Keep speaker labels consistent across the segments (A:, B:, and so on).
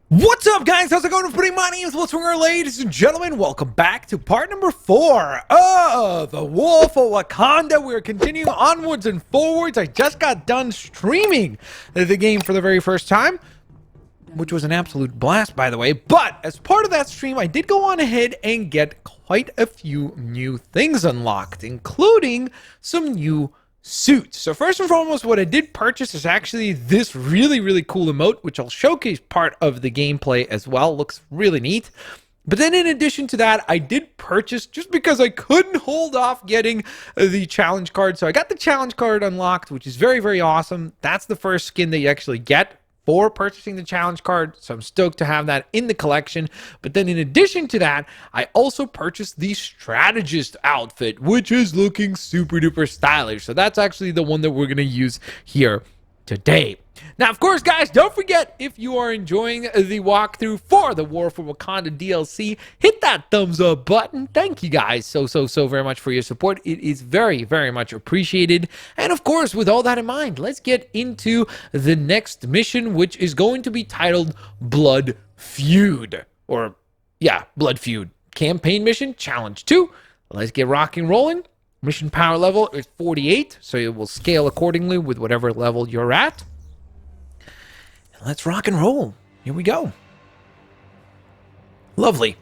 A: What's up, guys? How's it going? My name is Blitzwinger, ladies and gentlemen. Welcome back to part number 4 of The Wolf of Wakanda. We're continuing onwards and forwards. I just got done streaming the game for the very first time, which was an absolute blast, by the way. But as part of that stream, I did go on ahead and get quite a few new things unlocked, including some new suits. So first and foremost, what I did purchase is actually this really cool emote, which I'll showcase part of the gameplay as well. Looks really neat. But then in addition to that, I did purchase, just because I couldn't hold off getting the challenge card. So I got the challenge card unlocked, which is very awesome. That's the first skin that you actually get for purchasing the challenge card, so I'm stoked to have that in the collection. But then in addition to that, I also purchased the strategist outfit, which is looking super duper stylish. So that's actually the one that we're going to use here today. Now, of course, guys, don't forget, if you are enjoying the walkthrough for the War for Wakanda DLC, hit that thumbs up button. Thank you guys so very much for your support. It is very much appreciated. And of course, with all that in mind, let's get into the next mission, which is going to be titled Blood Feud. Or, yeah, Blood Feud. Campaign mission, challenge 2. Let's get rocking rolling. Mission power level is 48, so it will scale accordingly with whatever level you're at. Let's rock and roll. Here we go. Lovely.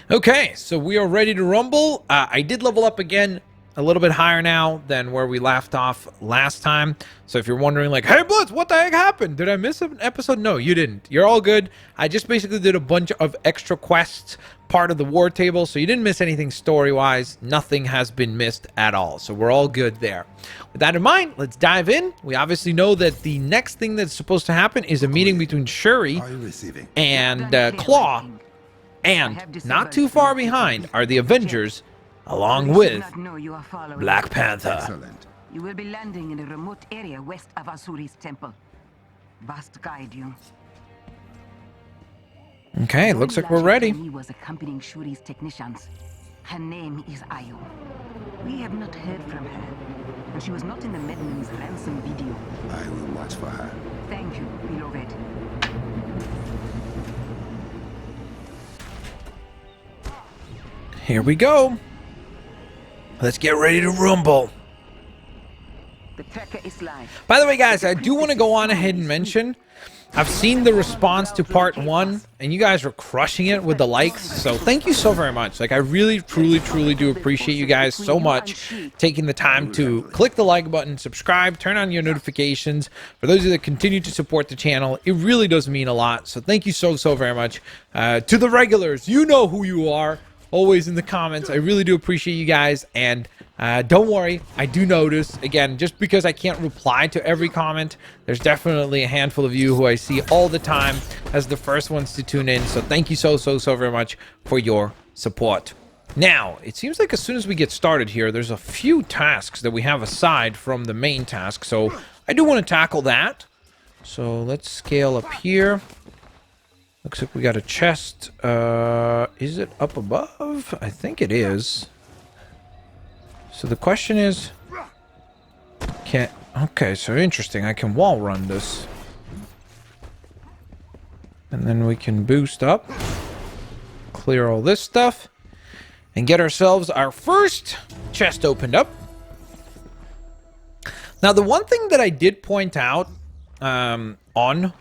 A: Okay, so we are ready to rumble. I did level up again, a little bit higher now than where we left off last time. So if you're wondering, like, hey, Blitz, what the heck happened? Did I miss an episode? No, you didn't. You're all good. I just basically did a bunch of extra quests, part of the war table, so you didn't miss anything story-wise. Nothing has been missed at all, so we're all good there. With that in mind, let's dive in. We obviously know that the next thing that's supposed to happen is a meeting between Shuri and Klaw, and not too far behind are the Avengers, along with Black Panther.
B: Excellent. You will be landing in a remote area west of Asuri's temple. Vast guide you.
A: Okay, looks like we're ready.
B: He was accompanying Shuri's technicians. Her name is Ayu. We have not heard from her, and she was not in the Medmen's ransom video.
C: I will watch for her.
B: Thank you, beloved.
A: Here we go. Let's get ready to rumble.
B: The tracker is live.
A: By the way, guys, I do want to go on ahead and mention, I've seen the response to part 1, and you guys are crushing it with the likes, so thank you so very much. Like, I really, truly do appreciate you guys so much taking the time to click the like button, subscribe, turn on your notifications. For those of you that continue to support the channel, it really does mean a lot, so thank you so very much. To the regulars, you know who you are, always in the comments. I really do appreciate you guys, and don't worry, I do notice, again, just because I can't reply to every comment, there's definitely a handful of you who I see all the time as the first ones to tune in, so thank you so very much for your support. Now, it seems like as soon as we get started here, there's a few tasks that we have aside from the main task, so I do want to tackle that. So let's scale up here. Looks like we got a chest. Is it up above? I think it is. So the question is, okay, so interesting. I can wall run this. And then we can boost up, clear all this stuff, and get ourselves our first chest opened up. Now, the one thing that I did point out on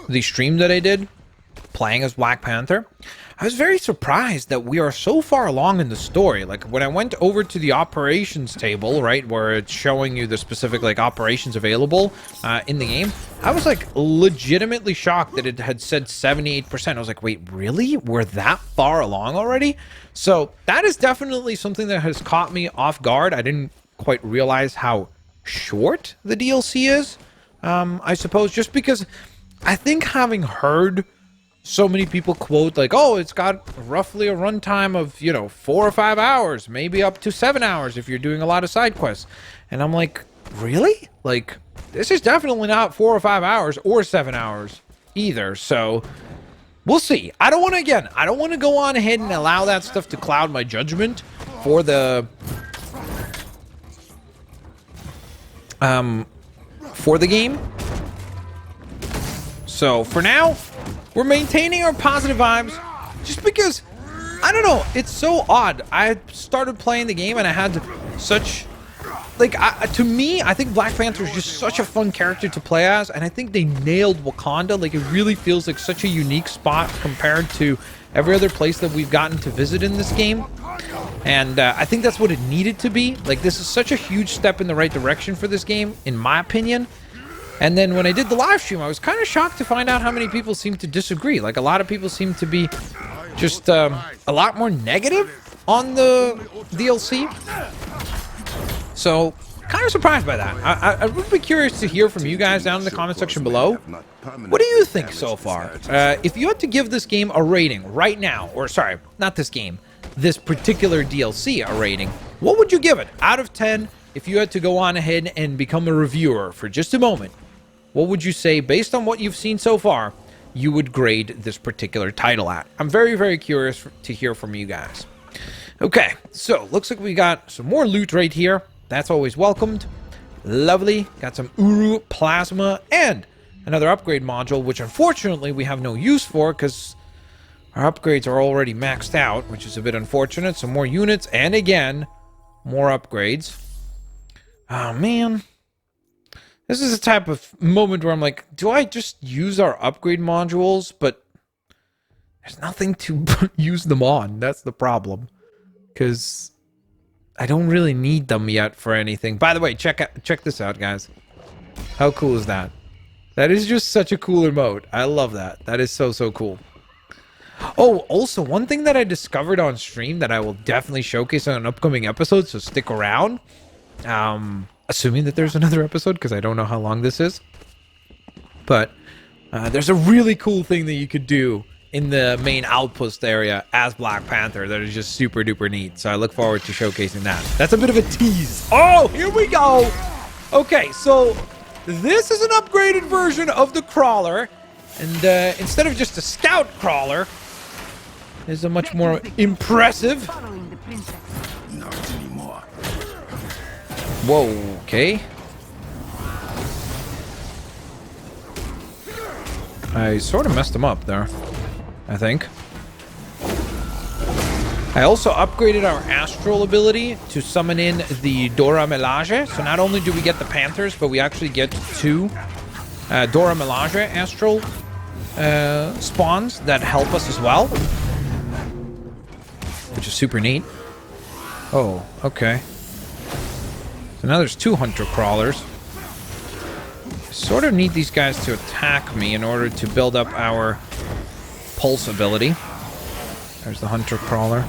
A: the stream that I did, playing as Black Panther, I was very surprised that we are so far along in the story. Like, when I went over to the operations table, right, where it's showing you the specific, like, operations available in the game, I was, like, legitimately shocked that it had said 78%. I was like, wait, really? We're that far along already? So, that is definitely something that has caught me off guard. I didn't quite realize how short the DLC is, I suppose, just because I think having heard so many people quote, like, oh, it's got roughly a runtime of, 4 or 5 hours, maybe up to 7 hours if you're doing a lot of side quests. And I'm like, really? Like, this is definitely not 4 or 5 hours or 7 hours either. So we'll see. I don't want to go on ahead and allow that stuff to cloud my judgment for the game. So for now, we're maintaining our positive vibes just because, I don't know, it's so odd. I started playing the game and I had such, like, to me, I think Black Panther is just such a fun character to play as, and I think they nailed Wakanda. Like, it really feels like such a unique spot compared to every other place that we've gotten to visit in this game. And I think that's what it needed to be. Like, this is such a huge step in the right direction for this game, in my opinion. And then when I did the live stream, I was kind of shocked to find out how many people seem to disagree. Like, a lot of people seem to be just a lot more negative on the DLC. So, kind of surprised by that. I would be curious to hear from you guys down in the comment section below. What do you think so far? If you had to give this game a rating right now, or sorry, not this game, this particular DLC a rating, what would you give it out of 10 if you had to go on ahead and become a reviewer for just a moment? What would you say, based on what you've seen so far, you would grade this particular title at? I'm very, very curious to hear from you guys. Okay, so looks like we got some more loot right here. That's always welcomed. Lovely. Got some Uru Plasma and another upgrade module, which unfortunately we have no use for because our upgrades are already maxed out, which is a bit unfortunate. Some more units and again, more upgrades. Oh, man. This is a type of moment where I'm like, do I just use our upgrade modules? But there's nothing to use them on. That's the problem. Because I don't really need them yet for anything. By the way, check this out, guys. How cool is that? That is just such a cool emote. I love that. That is so, so cool. Oh, also, one thing that I discovered on stream that I will definitely showcase on an upcoming episode, so stick around. Assuming that there's another episode, because I don't know how long this is. But there's a really cool thing that you could do in the main outpost area as Black Panther that is just super duper neat. So I look forward to showcasing that. That's a bit of a tease. Oh, here we go. Okay, so this is an upgraded version of the crawler. And instead of just a scout crawler, is a much more impressive.
C: Not anymore.
A: Whoa, okay. I sort of messed him up there, I think. I also upgraded our astral ability to summon in the Dora Milaje. So not only do we get the Panthers, but we actually get 2 Dora Milaje astral spawns that help us as well, which is super neat. Oh, okay. So now there's 2 hunter crawlers. I sort of need these guys to attack me in order to build up our pulse ability. There's the hunter crawler.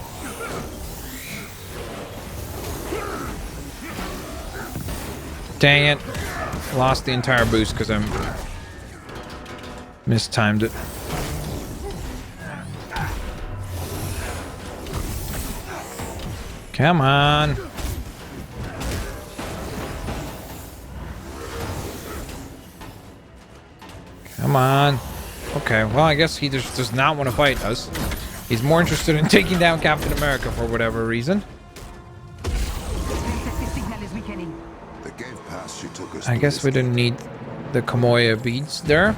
A: Dang it. Lost the entire boost because I'm mistimed it. Come on. Come on. Okay, well, I guess he just does not want to fight us. He's more interested in taking down Captain America for whatever reason. I guess we didn't need the Kamoya beads there.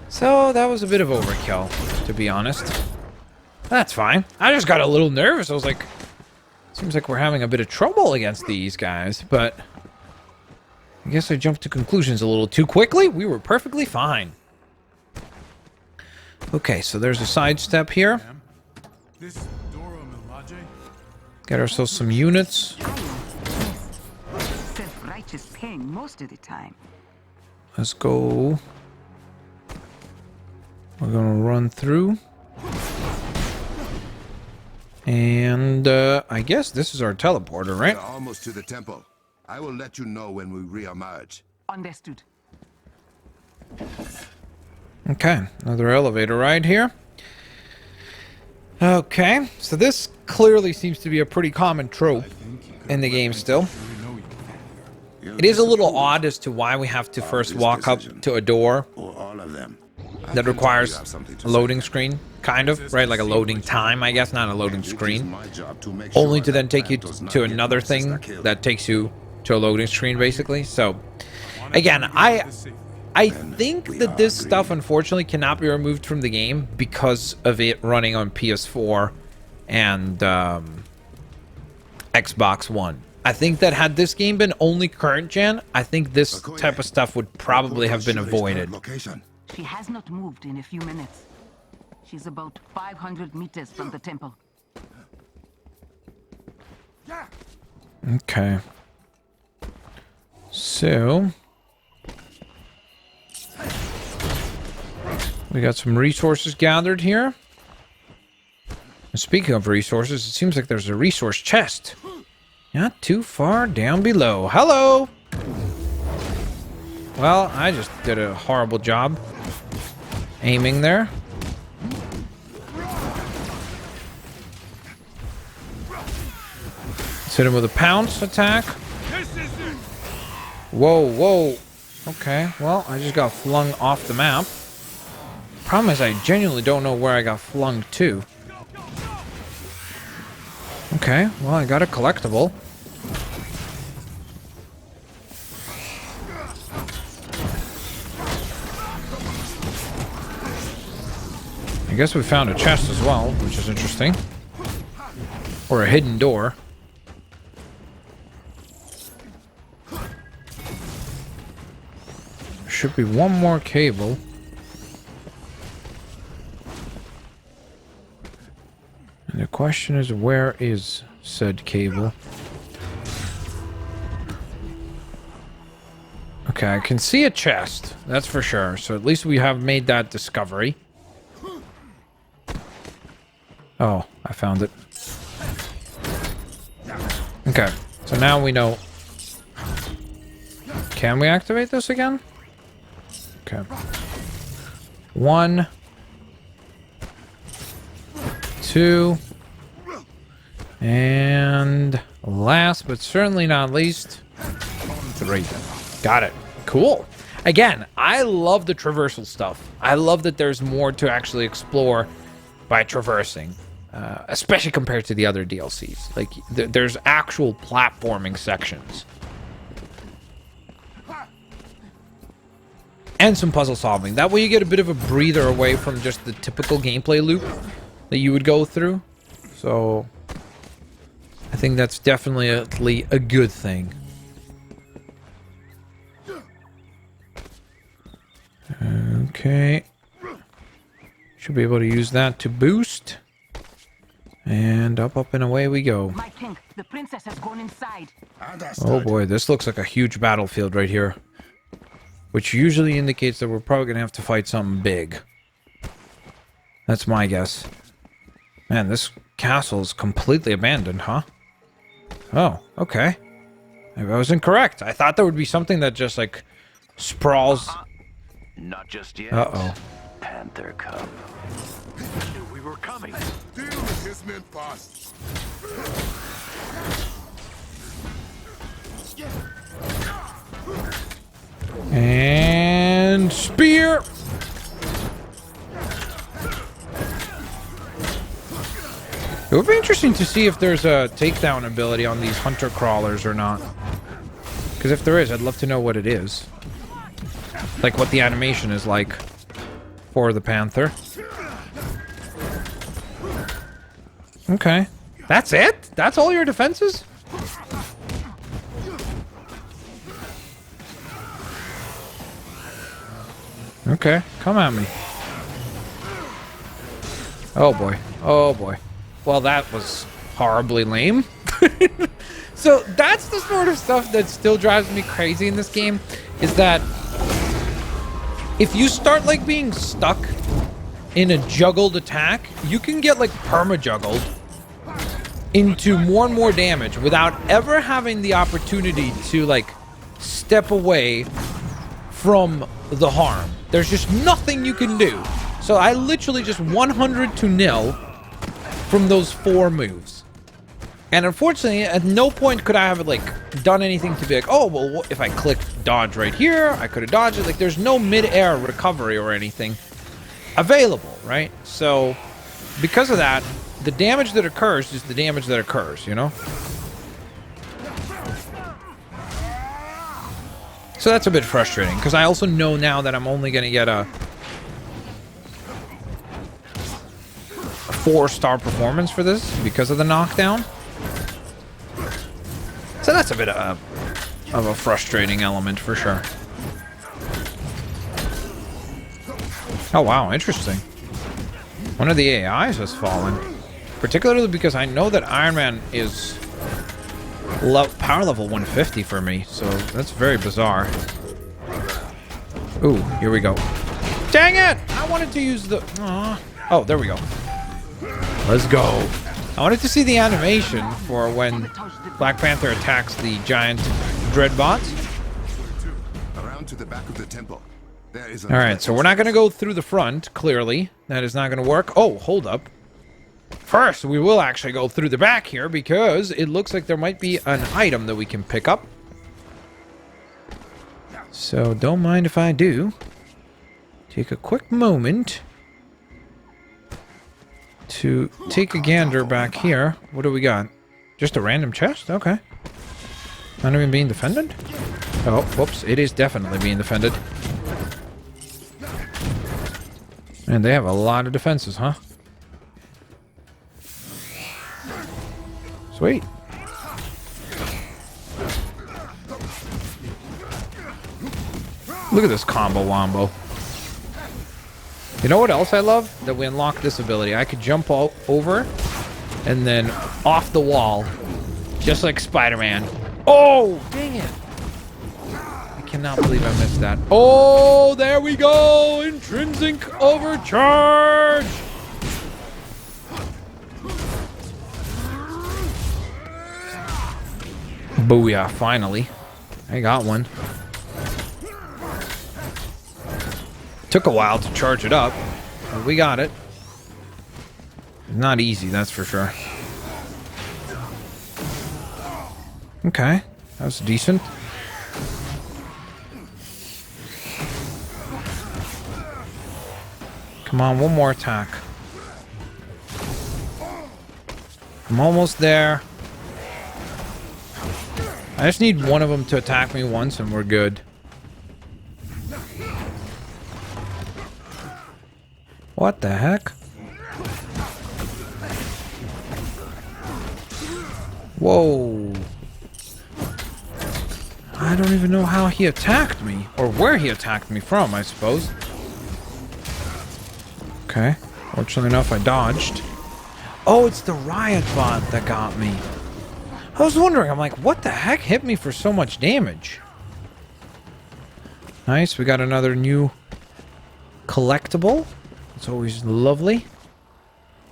A: So that was a bit of overkill, to be honest. That's fine. I just got a little nervous. I was like, seems like we're having a bit of trouble against these guys, but I guess I jumped to conclusions a little too quickly. We were perfectly fine. Okay, so there's a sidestep here. Get ourselves some units.
B: Self-righteous pain most of the time.
A: Let's go. We're gonna run through. And I guess this is our teleporter, right?
C: We're almost to the temple. I will let you know when we re-emerge.
B: Understood.
A: Okay, another elevator ride here. Okay, so this clearly seems to be a pretty common trope in the game still. It is a little odd as to why we have to first walk up to a door that requires a loading screen, kind of, right? Like a loading time, I guess, not a loading screen. Only to then take you to another thing that takes you to a loading screen, basically. So, again, I I think that this stuff, unfortunately, cannot be removed from the game because of it running on PS4 and Xbox One. I think that had this game been only current gen, I think this type of stuff would probably have been avoided.
B: She has not moved in a few minutes. She's about 500 meters from the temple.
A: Okay. So we got some resources gathered here. And speaking of resources, it seems like there's a resource chest. Not too far down below. Hello! Well, I just did a horrible job aiming there. Let's hit him with a pounce attack. Whoa, whoa. Okay, well, I just got flung off the map. Problem is, I genuinely don't know where I got flung to. Okay, well, I got a collectible. I guess we found a chest as well, which is interesting. Or a hidden door. Should be one more cable. And the question is, where is said cable? Okay, I can see a chest. That's for sure. So at least we have made that discovery. Oh, I found it. Okay, so now we know. Can we activate this again? Okay. 1, 2, and last but certainly not least, 3. Got it. Cool. Again, I love the traversal stuff. I love that there's more to actually explore by traversing, especially compared to the other DLCs. Like, there's actual platforming sections. And some puzzle solving. That way you get a bit of a breather away from just the typical gameplay loop that you would go through. So I think that's definitely a good thing. Okay. Should be able to use that to boost. And up and away we go.
B: My king, the princess has gone inside.
A: Oh boy, this looks like a huge battlefield right here. Which usually indicates that we're probably going to have to fight something big. That's my guess. Man, this castle is completely abandoned, huh? Oh, okay. Maybe I was incorrect. I thought there would be something that just, like, sprawls.
D: Not just yet.
A: Uh-oh.
D: Panther cub. Knew we were coming.
C: Deal with his men fast.
A: And spear. It would be interesting to see if there's a takedown ability on these hunter crawlers or not. Because if there is, I'd love to know what it is. Like what the animation is like for the Panther. Okay. That's it? That's all your defenses? Okay, come at me. Oh boy. Oh boy. Well, that was horribly lame. So that's the sort of stuff that still drives me crazy in this game, is that if you start like being stuck in a juggled attack, you can get like perma-juggled into more and more damage without ever having the opportunity to like step away from the harm. There's just nothing you can do. So I literally just 100-0 from those 4 moves. And unfortunately, at no point could I have like done anything to be like, oh, well, if I clicked dodge right here, I could have dodged it. Like, there's no mid-air recovery or anything available, right? So because of that, the damage that occurs is the damage that occurs, you know? So that's a bit frustrating, because I also know now that I'm only going to get a 4-star performance for this because of the knockdown. So that's a bit of a frustrating element for sure. Oh wow, interesting. One of the AIs has fallen. Particularly because I know that Iron Man is power level 150 for me, so that's very bizarre. Ooh, here we go. Dang it! I wanted to use the... Oh, there we go. Let's go. I wanted to see the animation for when Black Panther attacks the giant dreadbots.
C: Around to the back of the temple. There is
A: All right, so we're not going to go through the front, clearly. That is not going to work. Oh, hold up. First, we will actually go through the back here because it looks like there might be an item that we can pick up. So don't mind if I do. Take a quick moment to take a gander back here. What do we got? Just a random chest? Okay. Not even being defended? Oh, whoops. It is definitely being defended. And they have a lot of defenses, huh? Sweet. Look at this combo wombo. You know what else I love? That we unlock this ability. I could jump over and then off the wall, just like Spider-Man. Oh, dang it. I cannot believe I missed that. Oh, there we go. Intrinsic overcharge. Booyah, finally. I got one. Took a while to charge it up, but we got it. Not easy, that's for sure. Okay, that was decent. Come on, one more attack. I'm almost there. I just need one of them to attack me once and we're good. What the heck? Whoa. I don't even know how he attacked me. Or where he attacked me from, I suppose. Okay. Fortunately enough, I dodged. Oh, it's the riot bot that got me. I was wondering, I'm like, what the heck hit me for so much damage? Nice, we got another new collectible. It's always lovely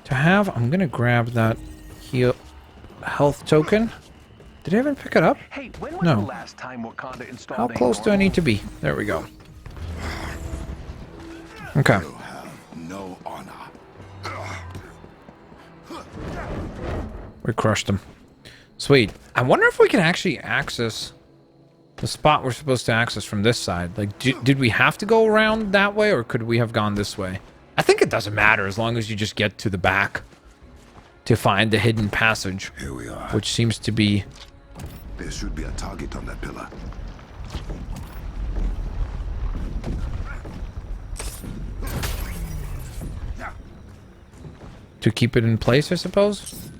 A: to have. I'm gonna grab that health token. Did I even pick it up?
D: Hey, when was
A: No.
D: the last time Wakanda installed
A: How close do I need to be? There we go. Okay.
C: You have no honor.
A: We crushed him. Sweet. I wonder if we can actually access the spot we're supposed to access from this side. Like, did we have to go around that way, or could we have gone this way? I think it doesn't matter as long as you just get to the back to find the hidden passage.
C: Here we are.
A: Which seems to be...
C: There should be a target on that pillar.
A: to keep it in place, I suppose?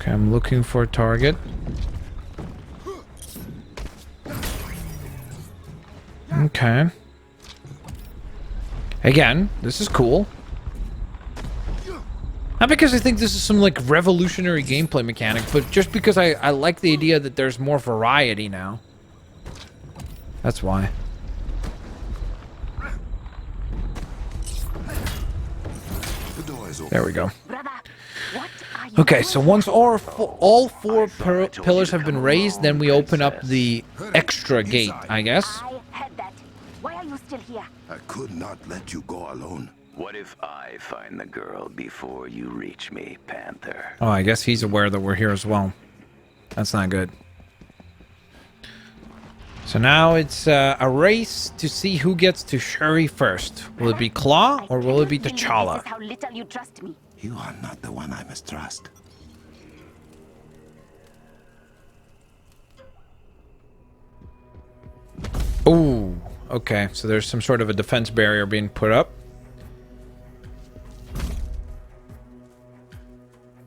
A: Okay, I'm looking for a target. Okay. Again, this is cool. Not because I think this is some, like, revolutionary gameplay mechanic, but just because I like the idea that there's more variety now. That's why.
C: The door is open.
A: There we go.
B: Brother, what are you
A: Okay, so
B: doing?
A: once all four pillars have been raised, then we open up the extra gate, I guess.
B: I heard that. Why are you still here?
C: I could not let you go alone.
D: What if I find the girl before you reach me, Panther?
A: Oh, I guess he's aware that we're here as well. That's not good. So now it's a race to see who gets to Shuri first. Will it be Klaw or will it be
B: I cannot believe
A: T'Challa?
B: This is how little you trust me.
C: You are not the one I mistrust.
A: Okay, so there's some sort of a defense barrier being put up.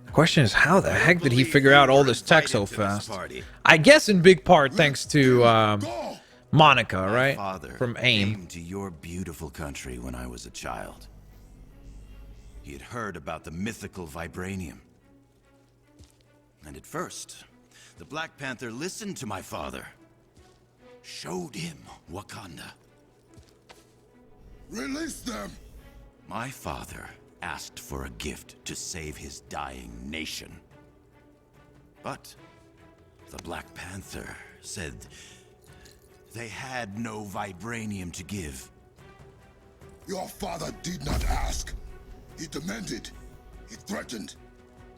A: The question is, how the heck did he figure out all this tech so fast? I guess in big part thanks to Monica, right? From AIM.
E: Came to your beautiful country when I was a child. He had heard about the mythical Vibranium. And at first, the Black Panther listened to my father. Showed him Wakanda.
C: Release them!
E: My father asked for a gift to save his dying nation. But the Black Panther said they had no Vibranium to give.
C: Your father did not ask. He demanded. He threatened.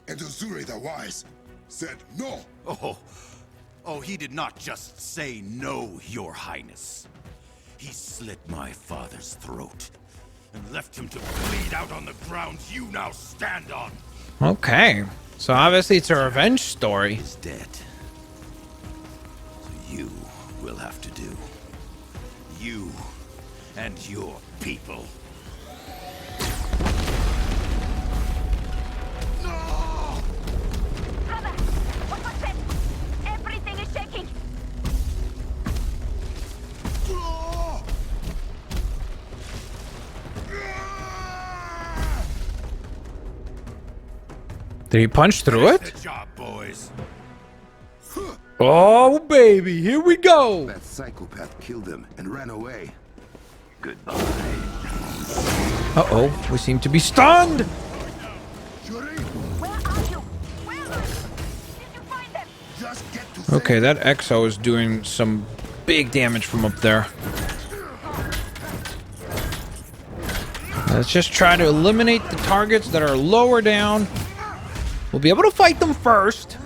C: And Uzuri the Wise said no.
E: Oh, he did not just say no, Your Highness. He slit my father's throat and left him to bleed out on the ground you now stand on.
A: Okay, so obviously it's a revenge story.
E: He's dead. So you will have to do. You and your people.
F: Brother, what was that? Everything is shaking.
A: Did he punch through it?
E: Good job, boys.
A: Oh, baby, here we go.
C: That psychopath killed him and ran away.
D: Goodbye.
A: Uh-oh, we seem to be stunned.
C: Shuri,
F: Where are you? Where are you? Did you find them?
C: just get to
A: Okay, that Exo is doing some big damage from up there. Let's just try to eliminate the targets that are lower down. We'll be able to fight them first.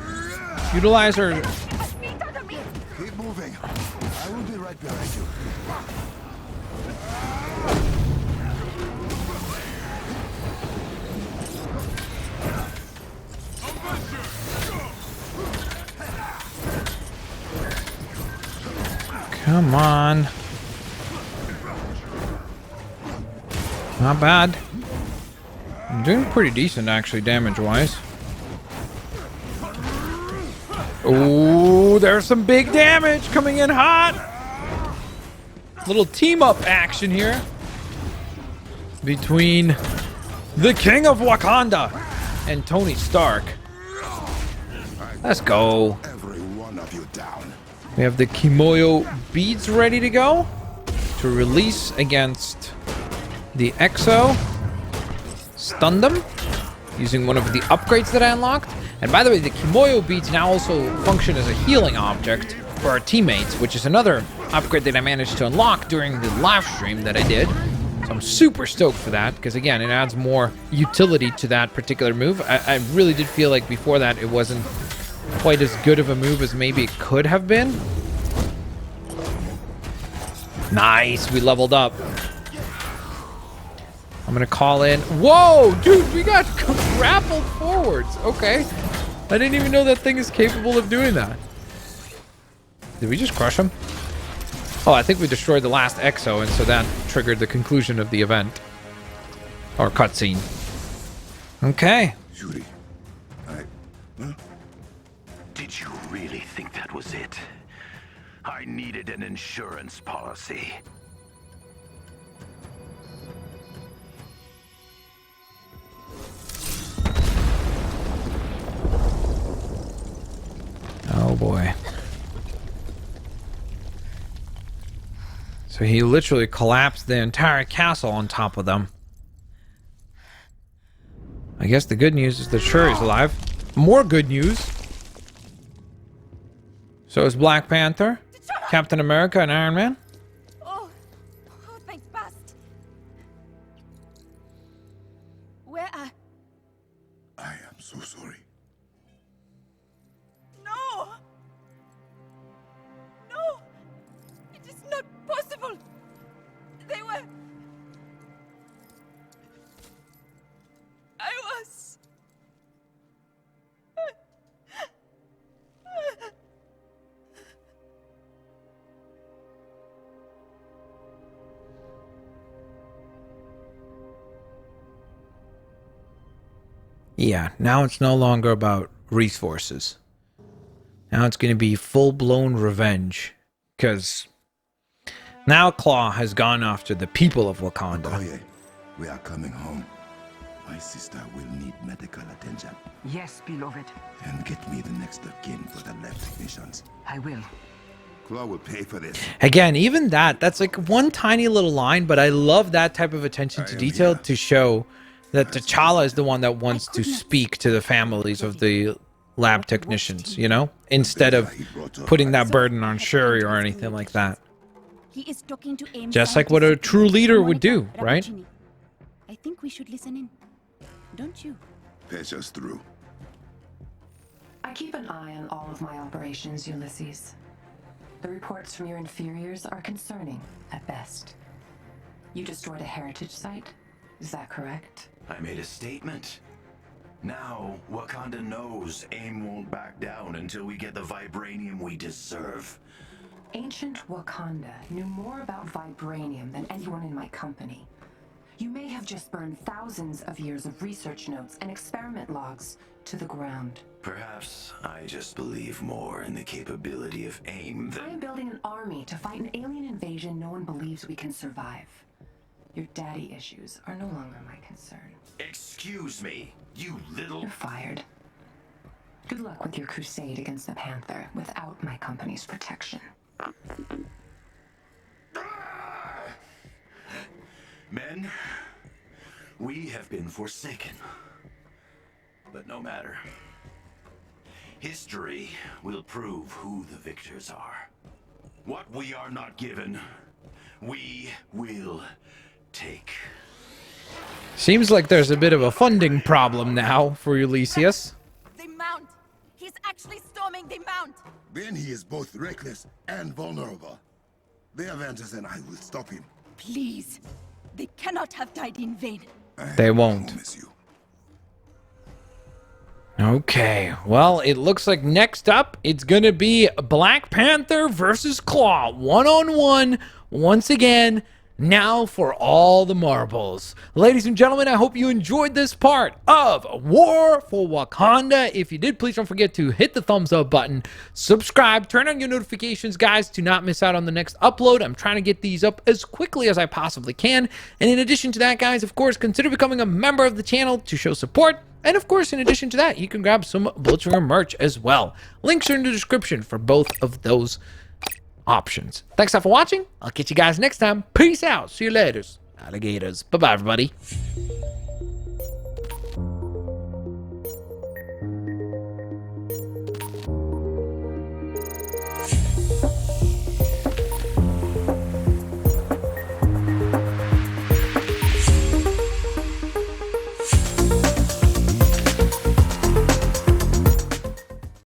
A: Utilize our...
F: My feet under me.
C: Keep moving. I will be right behind you.
A: Come on. Not bad. I'm doing pretty decent, actually, damage-wise. Oh, there's some big damage coming in hot. Little team-up action here between the King of Wakanda and Tony Stark. Let's go.
C: Every one of you down.
A: We have the Kimoyo beads ready to go to release against the Exo. Stun them using one of the upgrades that I unlocked. And by the way, the Kimoyo beads now also function as a healing object for our teammates, which is another upgrade that I managed to unlock during the live stream that I did. So I'm super stoked for that, because again, it adds more utility to that particular move. I really did feel like before that it wasn't quite as good of a move as maybe it could have been. Nice, we leveled up. I'm gonna call in. Whoa, dude, we got grappled forwards. Okay. I didn't even know that thing is capable of doing that. Did we just crush him? Oh, I think we destroyed the last Exo, and so that triggered the conclusion of the event. Or cutscene. Okay.
C: Shuri,
D: Did you really think that was it? I needed an insurance policy.
A: Oh boy. So he literally collapsed the entire castle on top of them. I guess the good news is that Shuri's alive. More good news. So is Black Panther, Captain America, and Iron Man.
F: Oh, thanks, Bast. Where are...
C: I am so sorry.
F: No! No! It is not possible! They were... I was...
A: Yeah, now it's no longer about resources. Now it's going to be full-blown revenge. Because now Klaw has gone after the people of Wakanda.
C: Oh yeah, we are coming home. My sister will need medical attention.
B: Yes, beloved.
C: And get me the next of kin for the lab technicians.
B: I will.
C: Klaw will pay for this.
A: Again, even that's like one tiny little line, but I love that type of attention to detail to show that T'Challa is the one that wants to speak to the families of the lab technicians, you know, instead of putting that burden on Shuri or anything like that.
G: He is talking to AIM
A: Just like what a true leader would do, right?
G: I think we should listen in. Don't you?
C: Patch us through.
H: I keep an eye on all of my operations, Ulysses. The reports from your inferiors are concerning, at best. You destroyed a heritage site? Is that correct?
D: I made a statement. Now, Wakanda knows AIM won't back down until we get the vibranium we deserve.
H: Ancient Wakanda knew more about vibranium than anyone in my company. You may have just burned thousands of years of research notes and experiment logs to the ground.
D: Perhaps I just believe more in the capability of AIM
H: I am
D: than...
H: building an army to fight an alien invasion no one believes we can survive. Your daddy issues are no longer my concern.
D: Excuse me, you little...
H: You're fired. Good luck with your crusade against the Panther without my company's protection.
D: Men, we have been forsaken. But no matter. History will prove who the victors are. What we are not given, we will take.
A: Seems like there's a bit of a funding problem now for Ulysses.
F: The Mount! He's actually storming the Mount!
C: Then he is both reckless and vulnerable. The Avengers and I will stop him.
F: Please! They cannot have died in vain.
A: They won't.
C: Promise you.
A: Okay, well, it looks like next up, it's going to be Black Panther versus Klaw. One-on-one, once again, now for all the marbles. Ladies and gentlemen, I hope you enjoyed this part of War for Wakanda. If you did, please don't forget to hit the thumbs up button, subscribe, turn on your notifications, guys, to not miss out on the next upload. I'm trying to get these up as quickly as I possibly can. And in addition to that, guys, of course, consider becoming a member of the channel to show support. And of course, in addition to that, you can grab some Blitzwinger merch as well. Links are in the description for both of those options. Thanks for watching. I'll catch you guys next time. Peace out. See you later, alligators. Bye-bye, everybody.